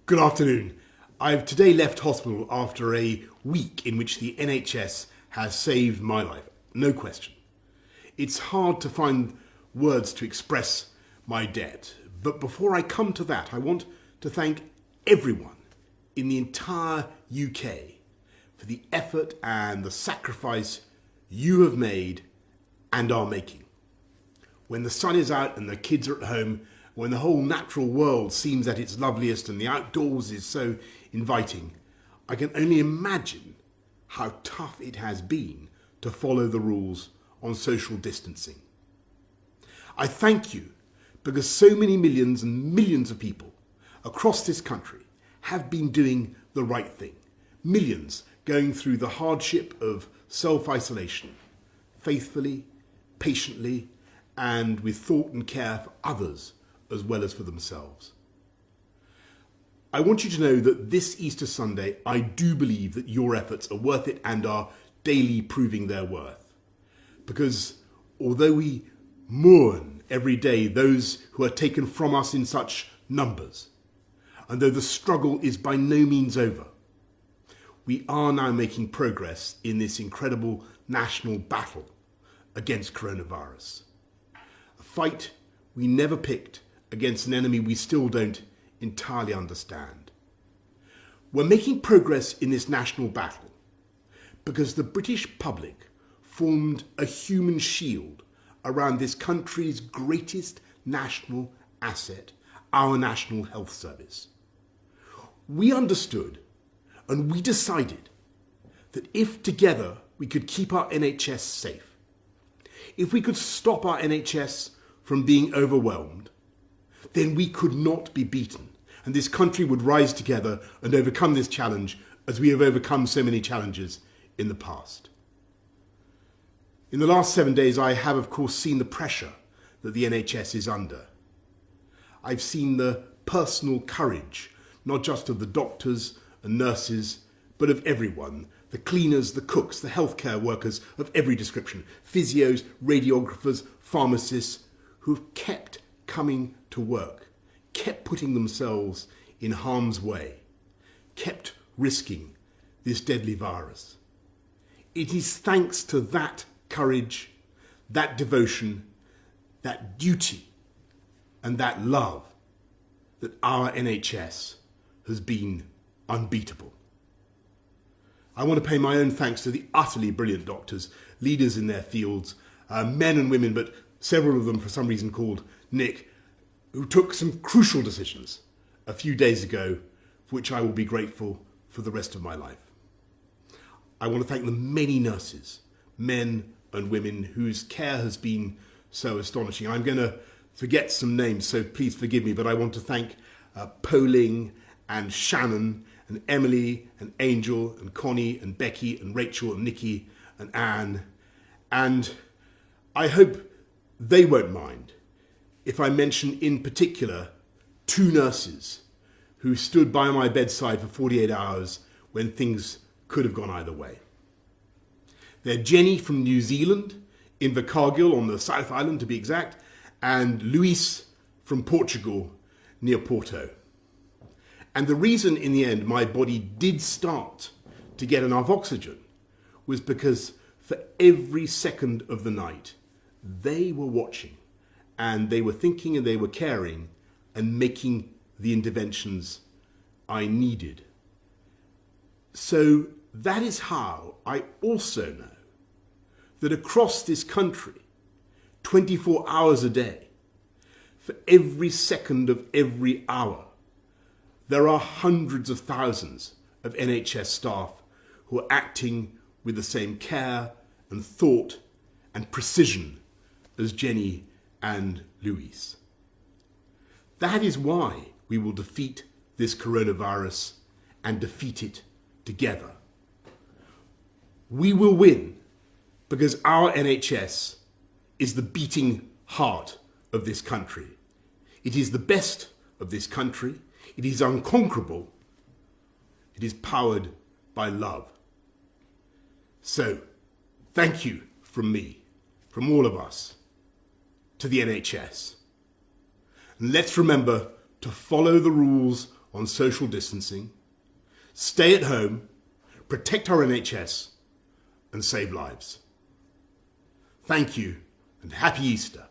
Good afternoon. I've today left hospital after a week in which the NHS has saved my life, no question. It's hard to find words to express my debt, but before I come to that, I want to thank everyone in the entire UK for the effort and the sacrifice you have made and are making. When the sun is out and the kids are at home, when the whole natural world seems at its loveliest and the outdoors is so inviting, I can only imagine how tough it has been to follow the rules on social distancing. I thank you because so many millions and millions of people across this country have been doing the right thing. Millions going through the hardship of self-isolation, faithfully, patiently, and with thought and care for others as well as for themselves. I want you to know that this Easter Sunday, I do believe that your efforts are worth it and are daily proving their worth. Because although we mourn every day those who are taken from us in such numbers, and though the struggle is by no means over, we are now making progress in this incredible national battle against coronavirus. A fight we never picked against an enemy we still don't entirely understand. We're making progress in this national battle because the British public formed a human shield around this country's greatest national asset, our National Health Service. We understood and we decided that if together we could keep our NHS safe, if we could stop our NHS from being overwhelmed, then we could not be beaten, and this country would rise together and overcome this challenge as we have overcome so many challenges in the past. In the last 7 days, I have, of course, seen the pressure that the NHS is under. I've seen the personal courage, not just of the doctors and nurses, but of everyone, the cleaners, the cooks, the healthcare workers of every description, physios, radiographers, pharmacists, who have kept coming to work, kept putting themselves in harm's way, kept risking this deadly virus. It is thanks to that courage, that devotion, that duty, and that love that our NHS has been unbeatable. I want to pay my own thanks to the utterly brilliant doctors, leaders in their fields, men and women, but several of them for some reason called Nick, who took some crucial decisions a few days ago, for which I will be grateful for the rest of my life. I want to thank the many nurses, men and women, whose care has been so astonishing. I'm going to forget some names, so please forgive me, but I want to thank Poling and Shannon and Emily and Angel and Connie and Becky and Rachel and Nikki and Anne. And I hope they won't mind if I mention in particular 2 nurses who stood by my bedside for 48 hours when things could have gone either way. They're Jenny from New Zealand, in Invercargill on the South Island to be exact, and Luis from Portugal near Porto. And the reason in the end my body did start to get enough oxygen was because for every second of the night, they were watching and they were thinking and they were caring and making the interventions I needed. So that is how I also know that across this country, 24 hours a day, for every second of every hour, there are hundreds of thousands of NHS staff who are acting with the same care and thought and precision as Jenny and Luis. That is why we will defeat this coronavirus and defeat it together. We will win because our NHS is the beating heart of this country. It is the best of this country. It is unconquerable. It is powered by love. So, thank you from me, from all of us, to the NHS. And let's remember to follow the rules on social distancing, stay at home, protect our NHS, and save lives. Thank you, and happy Easter.